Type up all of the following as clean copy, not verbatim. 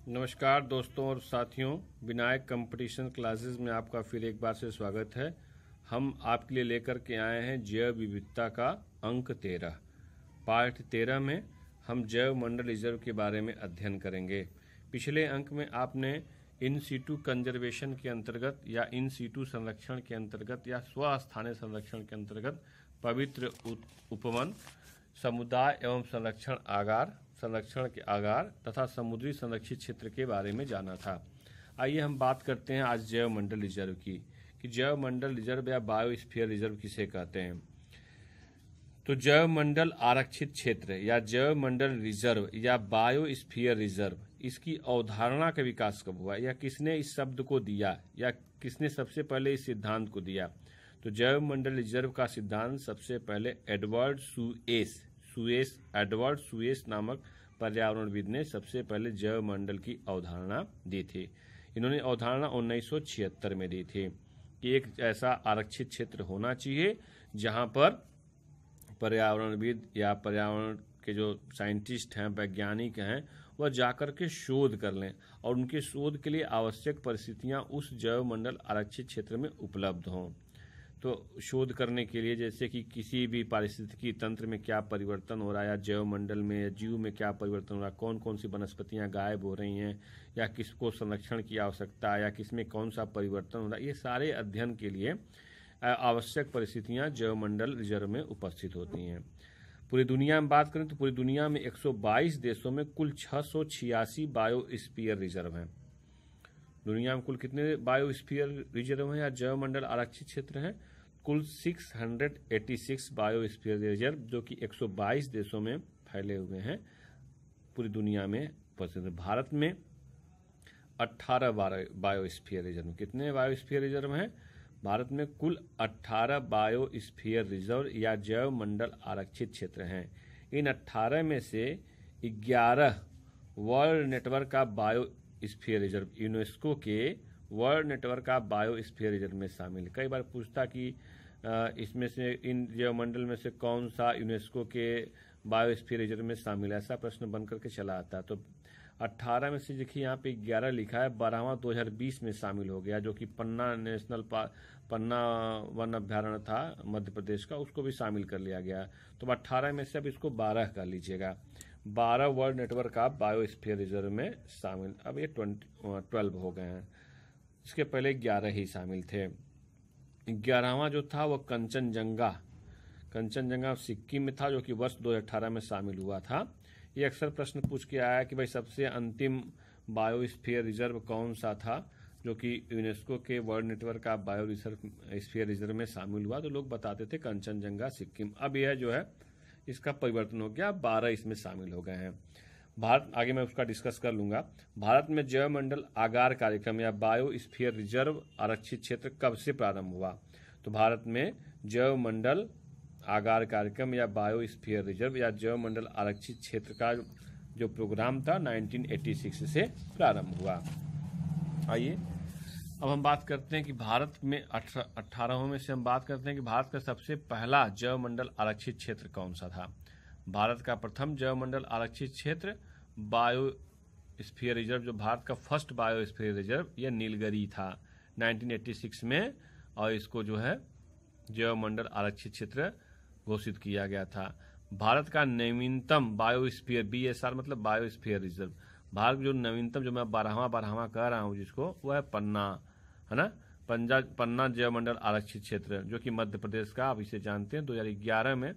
नमस्कार दोस्तों और साथियों, विनायक कंपटीशन क्लासेस में आपका फिर एक बार से स्वागत है। हम आपके लिए लेकर के आए हैं जैव विविधता का अंक 13। पाठ 13 में हम जैव मंडल रिजर्व के बारे में अध्ययन करेंगे। पिछले अंक में आपने इन सीटू कंजर्वेशन के अंतर्गत या इन सीटू संरक्षण के अंतर्गत या स्वस्थानीय संरक्षण के अंतर्गत पवित्र उपवन, समुदाय एवं संरक्षण के आगार तथा समुद्री संरक्षित क्षेत्र के बारे में जाना था। आइए हम बात करते हैं आज जैव मंडल रिजर्व की, कि जैव मंडल रिजर्व या बायोस्फीयर रिजर्व किसे कहते हैं। तो जैव मंडल आरक्षित क्षेत्र या जैव मंडल रिजर्व या बायोस्फीयर रिजर्व, इसकी अवधारणा का विकास कब हुआ या किसने इस शब्द को दिया या किसने सबसे पहले इस सिद्धांत को दिया। तो जैव मंडल रिजर्व का सिद्धांत सबसे पहले एडवर्ड सुएस नामक पर्यावरणविद ने सबसे पहले जैव मंडल की अवधारणा दी थी। इन्होंने अवधारणा 1976 में दी थी कि एक ऐसा आरक्षित क्षेत्र होना चाहिए जहां पर पर्यावरणविद या पर्यावरण के जो साइंटिस्ट हैं, वैज्ञानिक हैं, वह जाकर के शोध कर लें और उनके शोध के लिए आवश्यक परिस्थितियां उस जैव मंडल आरक्षित क्षेत्र में उपलब्ध हों। तो शोध करने के लिए जैसे कि किसी भी पारिस्थितिकी तंत्र में क्या परिवर्तन हो रहा है या जैव मंडल में या जीव में क्या परिवर्तन हो रहा है, कौन कौन सी वनस्पतियां गायब हो रही हैं या किसको संरक्षण की आवश्यकता है या किसमें कौन सा परिवर्तन हो रहा है, ये सारे अध्ययन के लिए आवश्यक परिस्थितियां जैव मंडल रिजर्व में उपस्थित होती हैं। पूरी दुनिया में बात करें तो पूरी दुनिया में 122 देशों में कुल 686 बायोस्फीयर रिजर्व हैं। दुनिया में कुल कितने बायोस्फीयर रिजर्व हैं या जैव मंडल आरक्षित क्षेत्र हैं? कुल 686 बायोस्फीयर रिजर्व, जो कि 122 देशों में फैले हुए हैं, पूरी दुनिया में उपस्थित है। भारत में 18 बायोस्फीयर रिजर्व। कितने बायोस्फीयर रिजर्व हैं? भारत में कुल 18 बायोस्फीयर रिजर्व या जैव मंडल आरक्षित क्षेत्र हैं। इन 18 में से 11 वर्ल्ड नेटवर्क का बायोस्फीयर रिजर्व, यूनेस्को के वर्ल्ड नेटवर्क का बायोस्फीयर रिजर्व में शामिल। कई बार पूछता कि इसमें से इन जैव मंडल में से कौन सा यूनेस्को के बायोस्फीयर रिजर्व में शामिल है, ऐसा प्रश्न बन करके चला आता है। तो 18 में से देखिए यहाँ पे 11 लिखा है, 12वां 2020 में शामिल हो गया, जो कि पन्ना वन अभ्यारण्य था मध्य प्रदेश का, उसको भी शामिल कर लिया गया। तो 18 में से अब इसको 12 कर लीजिएगा। 12 वर्ल्ड नेटवर्क का बायोस्फीयर रिजर्व में शामिल, अब ये 12 हो गए हैं। इसके पहले 11 ही शामिल थे। 11वां जो था वो कंचनजंगा सिक्किम में था, जो कि वर्ष 2018 में शामिल हुआ था। ये अक्सर प्रश्न पूछ के आया कि भाई सबसे अंतिम बायोस्फीयर रिजर्व कौन सा था जो कि यूनेस्को के वर्ल्ड नेटवर्क का बायोस्फीयर रिजर्व में शामिल हुआ। तो लोग बताते थे कंचनजंगा सिक्किम। अब यह जो है इसका परिवर्तन हो गया, 12 इसमें शामिल हो गए हैं। भारत, आगे मैं उसका डिस्कस कर लूंगा। भारत में जैव मंडल आगार कार्यक्रम या बायोस्फीयर रिजर्व आरक्षित क्षेत्र कब से प्रारंभ हुआ? तो भारत में जैव मंडल आगार कार्यक्रम या बायोस्फीयर रिजर्व या जैव मंडल आरक्षित क्षेत्र का जो प्रोग्राम था 1986 से प्रारंभ हुआ। आइए अब हम बात करते हैं कि भारत में 18 में से हम बात करते हैं कि भारत का सबसे पहला जैव मंडल आरक्षित क्षेत्र कौन सा था। भारत का प्रथम जैव मंडल आरक्षित क्षेत्र बायोस्फीयर रिजर्व, जो भारत का फर्स्ट बायोस्फीयर रिजर्व, यह नीलगिरी था 1986 में, और इसको जो है जैव मंडल आरक्षित क्षेत्र घोषित किया गया था। भारत का नवीनतम बायोस्फीयर, BSR मतलब बायोस्फीयर रिजर्व, भारत जो नवीनतम, जो मैं 12वां कह रहा हूँ जिसको, वह है पन्ना, है ना, पन्ना जैव मंडल आरक्षित क्षेत्र, जो कि मध्य प्रदेश का, आप इसे जानते हैं। 2011 में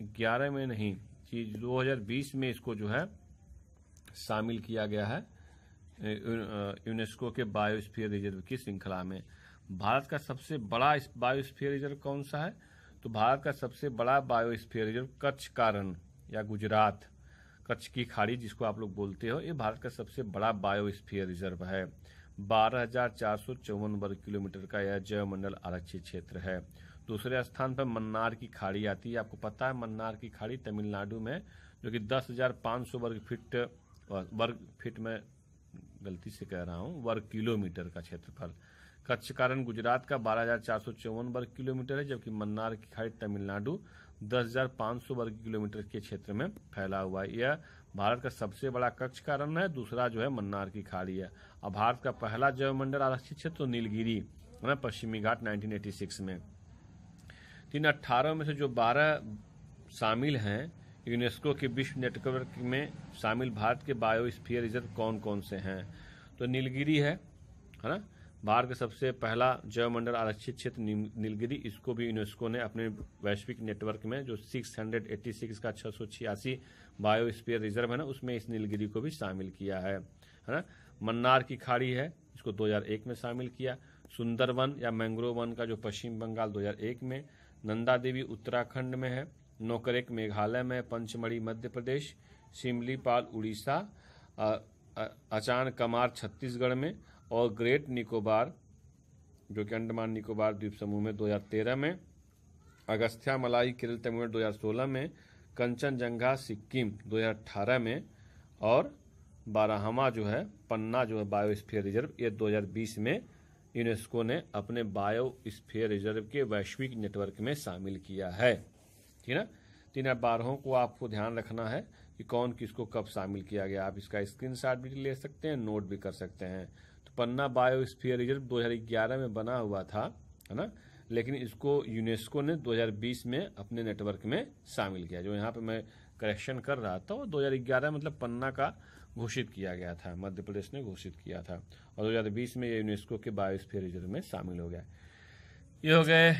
2020 में इसको जो है शामिल किया गया है यूनेस्को के बायोस्फीयर रिजर्व की श्रृंखला में। भारत का सबसे बड़ा बायोस्फीयर रिजर्व कौन सा है? तो भारत का सबसे बड़ा बायोस्फीयर रिजर्व कच्छ का रण या गुजरात, कच्छ की खाड़ी जिसको आप लोग बोलते हो, ये भारत का सबसे बड़ा बायोस्फीयर रिजर्व है। 12,454 वर्ग किलोमीटर का यह जैव मंडल आरक्षित क्षेत्र है। दूसरे स्थान पर मन्नार की खाड़ी आती है। आपको पता है मन्नार की खाड़ी तमिलनाडु में, जो कि 10,500 वर्ग फीट में, गलती से कह रहा हूँ, वर्ग किलोमीटर का क्षेत्रफल। कच्छ का रण गुजरात का 12,454 वर्ग किलोमीटर है, जबकि मन्नार की खाड़ी तमिलनाडु 10,500 वर्ग किलोमीटर के क्षेत्र में फैला हुआ है। यह भारत का सबसे बड़ा कच्छ का रण है। दूसरा जो है मन्नार की खाड़ी है। और भारत का पहला जैव मंडल आरक्षित क्षेत्र तो नीलगिरी है ना, पश्चिमी घाट 1986 में। 18 में से जो 12 शामिल हैं यूनेस्को के विश्व नेटवर्क में शामिल भारत के बायोस्फीयर रिजर्व कौन कौन से हैं? तो नीलगिरी है ना, भारत का सबसे पहला जैव मंडल आरक्षित क्षेत्र नीलगिरी। इसको भी यूनेस्को ने अपने वैश्विक नेटवर्क में जो 686 का 686 बायोस्फीयर रिजर्व है ना, उसमें इस नीलगिरी को भी शामिल किया है ना। मन्नार की खाड़ी है, इसको 2001 में शामिल किया। सुंदरवन या मैंग्रोव वन का जो पश्चिम बंगाल 2001 में। नंदा देवी उत्तराखंड में है। नोकरेक मेघालय में। पंचमढ़ी मध्य प्रदेश। सिमलीपाल उड़ीसा। अचान कमार छत्तीसगढ़ में। और ग्रेट निकोबार जो कि अंडमान निकोबार द्वीप समूह में 2013 में। अगस्त्या मलाई केरल तमिलनाडु 2016 में। कंचनजंगा सिक्किम 2018 में। और बाराहमा जो है पन्ना जो है बायोस्फीयर रिजर्व, ये 2020 में यूनेस्को ने अपने बायोस्फीयर रिजर्व के वैश्विक नेटवर्क में शामिल किया है। ठीक है ना। 3/12 को आपको ध्यान रखना है कि कौन किसको कब शामिल किया गया। आप इसका स्क्रीनशॉट भी ले सकते हैं, नोट भी कर सकते हैं। तो पन्ना बायोस्फीयर रिजर्व 2011 में बना हुआ था, है ना, लेकिन इसको यूनेस्को ने 2020 में अपने नेटवर्क में शामिल किया। जो यहाँ पे मैं करेक्शन कर रहा था वो 2011 मतलब पन्ना का घोषित किया गया था, मध्य प्रदेश ने घोषित किया था। और 2020 में ये यूनेस्को के बायोस्फीयर रिजर्व में शामिल हो गया। ये हो गए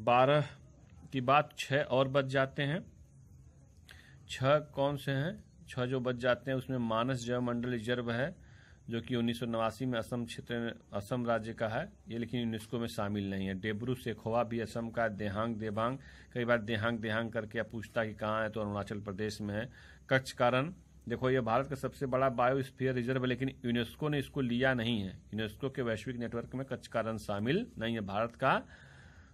12 की बात। 6 और बच जाते हैं। 6 कौन से हैं? 6 जो बच जाते हैं उसमें मानस जैव मंडल रिजर्व है, जो कि 1989 में असम क्षेत्र, असम राज्य का है ये, लेकिन यूनेस्को में शामिल नहीं है। डेब्रू सेखोवा भी असम का। देहांग देबांग, कई बार देहांग करके आप पूछता कि कहाँ है, तो अरुणाचल प्रदेश में है। कच्छ का रण, देखो ये भारत का सबसे बड़ा बायोस्फीयर रिजर्व है, लेकिन यूनेस्को ने इसको लिया नहीं है। यूनेस्को के वैश्विक नेटवर्क में कच्छ का रण शामिल नहीं है। भारत का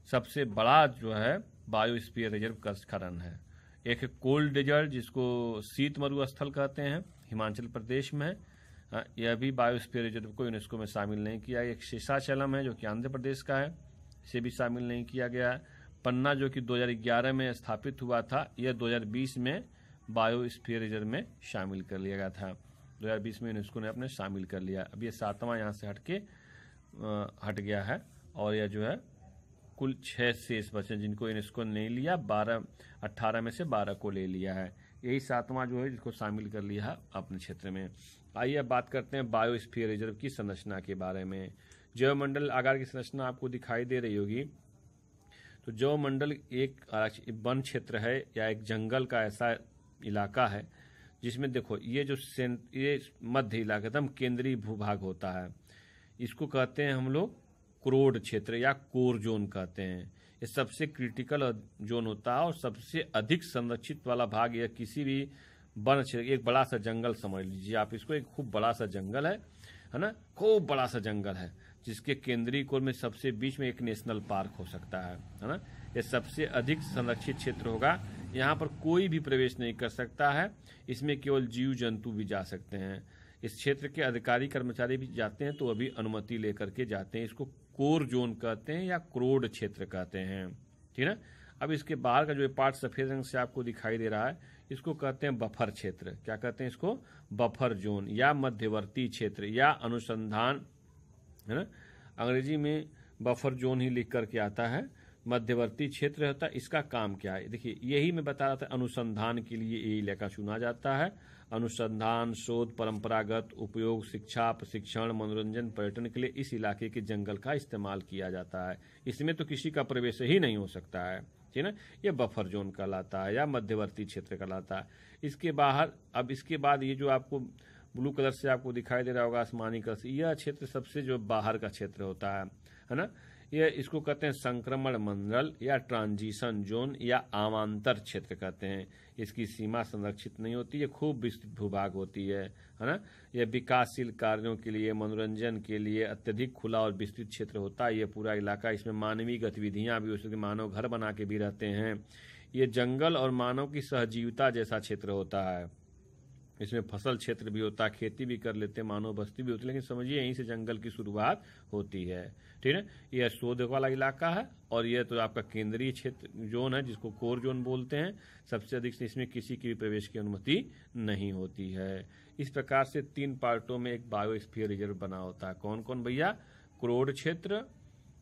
सबसे बड़ा जो है बायोस्फीयर रिजर्व कच्छ का रण है। एक कोल्ड डेजर्ट जिसको शीत मरुस्थल कहते हैं, हिमाचल प्रदेश में है। यह भी बायोस्फीयर रिजर्व को यूनेस्को में शामिल नहीं किया। एक शेषाचलम है जो कि आंध्र प्रदेश का है, इसे भी शामिल नहीं किया गया है। पन्ना जो कि 2011 में स्थापित हुआ था, यह 2020 में बायोस्फीयर रिजर्व में शामिल कर लिया गया था। 2020 में यूनेस्को ने अपने शामिल कर लिया। अब ये 7वां यहाँ से हट गया है। और यह जो है कुल 6 शेष बचे जिनको यूनेस्को ने नहीं लिया। 18 में से 12 को ले लिया है। यही 7वां जो है जिसको शामिल कर लिया है अपने क्षेत्र में। आइए अब बात करते हैं बायोस्फीयर रिजर्व की संरचना के बारे में। जैव मंडल आकार की संरचना आपको दिखाई दे रही होगी। तो जैव मंडल एक वन क्षेत्र है या एक जंगल का ऐसा इलाका है जिसमें देखो ये मध्य इलाका एकदम केंद्रीय भूभाग होता है। इसको कहते हैं हम लोग क्रोड क्षेत्र या कोर जोन कहते हैं। ये सबसे क्रिटिकल जोन होता है और सबसे अधिक संरक्षित वाला भाग यह किसी भी वन क्षेत्र, एक बड़ा सा जंगल समझ लीजिए आप इसको, एक खूब बड़ा सा जंगल है ना, खूब बड़ा सा जंगल है जिसके केंद्रीय कोर में सबसे बीच में एक नेशनल पार्क हो सकता है ना। ये सबसे अधिक संरक्षित क्षेत्र होगा। यहाँ पर कोई भी प्रवेश नहीं कर सकता है। इसमें केवल जीव जंतु भी जा सकते हैं। इस क्षेत्र के अधिकारी कर्मचारी भी जाते हैं तो अभी अनुमति लेकर के जाते हैं। इसको कोर जोन कहते हैं या क्रोड क्षेत्र कहते हैं, ठीक है ना। अब इसके बाहर का जो पार्ट सफेद रंग से आपको दिखाई दे रहा है, इसको कहते हैं बफर क्षेत्र। क्या कहते हैं इसको? बफर जोन या मध्यवर्ती क्षेत्र या अनुसंधान, है ना, अंग्रेजी में बफर जोन ही लिख करके आता है। मध्यवर्ती क्षेत्र होता है। इसका काम क्या है? देखिए यही मैं बता रहा था, अनुसंधान के लिए ये इलाका चुना जाता है। अनुसंधान, शोध, परंपरागत उपयोग, शिक्षा, प्रशिक्षण, मनोरंजन, पर्यटन के लिए इस इलाके के जंगल का इस्तेमाल किया जाता है। इसमें तो किसी का प्रवेश ही नहीं हो सकता है, ठीक है ना। ये बफर जोन कहलाता है या मध्यवर्ती क्षेत्र कहलाता है। इसके बाहर, अब इसके बाद ये जो आपको ब्लू कलर से आपको दिखाई दे रहा होगा, आसमानी कलर से, यह क्षेत्र सबसे जो बाहर का क्षेत्र होता है ना। यह इसको कहते हैं संक्रमण मंडल या ट्रांजिशन जोन या आमांतर क्षेत्र कहते हैं। इसकी सीमा संरक्षित नहीं होती है, खूब विस्तृत भूभाग होती है ना। यह विकासशील कार्यों के लिए, मनोरंजन के लिए अत्यधिक खुला और विस्तृत क्षेत्र होता है। यह पूरा इलाका, इसमें मानवीय गतिविधियां भी हो सकती, मानव घर बना के भी रहते हैं। ये जंगल और मानव की सहजीविता जैसा क्षेत्र होता है इसमें फसल क्षेत्र भी होता है, खेती भी कर लेते हैं, मानव बस्ती भी होती है, लेकिन समझिए यहीं से जंगल की शुरुआत होती है। ठीक है, यह शोध वाला इलाका है और यह तो आपका केंद्रीय क्षेत्र जोन है जिसको कोर जोन बोलते हैं। सबसे अधिक इसमें किसी की भी प्रवेश की अनुमति नहीं होती है। इस प्रकार से 3 पार्टों में एक बायोस्फीयर रिजर्व बना होता है। कौन कौन भैया? क्रोड क्षेत्र,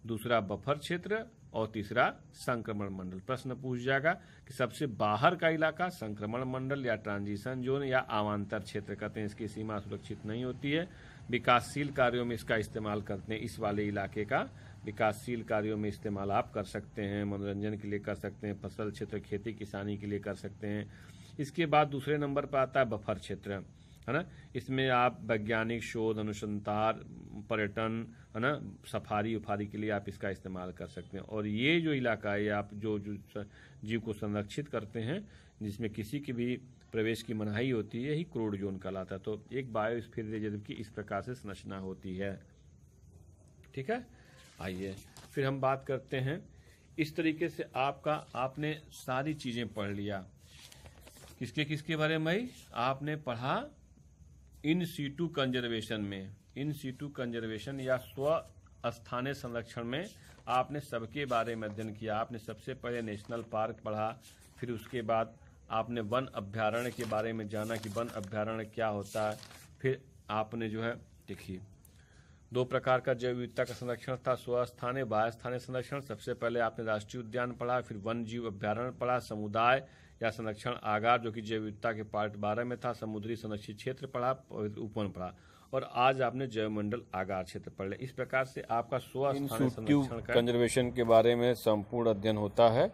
दूसरा बफर क्षेत्र और तीसरा संक्रमण मंडल। प्रश्न पूछ जाएगा कि सबसे बाहर का इलाका संक्रमण मंडल या ट्रांजिशन जोन या अवान्तर क्षेत्र कहते हैं। इसकी सीमा सुरक्षित नहीं होती है। विकासशील कार्यों में इसका इस्तेमाल करते हैं। इस वाले इलाके का विकासशील कार्यों में इस्तेमाल आप कर सकते हैं, मनोरंजन के लिए कर सकते हैं, फसल क्षेत्र खेती किसानी के लिए कर सकते हैं। इसके बाद दूसरे नंबर पर आता है बफर क्षेत्र, है ना। इसमें आप वैज्ञानिक शोध, अनुसंधान, पर्यटन, है ना, सफारी उफारी के लिए आप इसका इस्तेमाल कर सकते हैं। और ये जो इलाका है आप जो जीव को संरक्षित करते हैं जिसमें किसी की भी प्रवेश की मनाही होती है, यही क्रोड जोन कहलाता है। तो एक बायोस्फीयर रिजर्व की इस प्रकार से संरचना होती है। ठीक है, आइए फिर हम बात करते हैं। इस तरीके से आपने सारी चीजें पढ़ लिया। किसके किसके बारे में भाई? आपने पढ़ा इन सीटू कंजर्वेशन में, इन सीटू कंजर्वेशन या स्व स्थानीय संरक्षण में आपने सबके बारे में अध्ययन किया। आपने सबसे पहले नेशनल पार्क पढ़ा, फिर उसके बाद आपने वन अभ्यारण्य के बारे में जाना कि वन अभ्यारण्य क्या होता है। फिर आपने जो है देखिए 2 प्रकार का जैव विविधता का संरक्षण था, स्वस्थानीय बाह्य स्थानीय संरक्षण। सबसे पहले आपने राष्ट्रीय उद्यान पढ़ा, फिर वन जीव अभ्यारण्य पढ़ा, समुदाय या संरक्षण आगार जो कि जैव विविधता के पार्ट 12 में था, समुद्री संरक्षित क्षेत्र पढ़ा, उपवन पढ़ा और आज आपने जैवमंडल आगार क्षेत्र पढ़ लिया। इस प्रकार से आपका स्वस्थानीय संरक्षण का कंजर्वेशन के बारे में संपूर्ण अध्ययन होता है।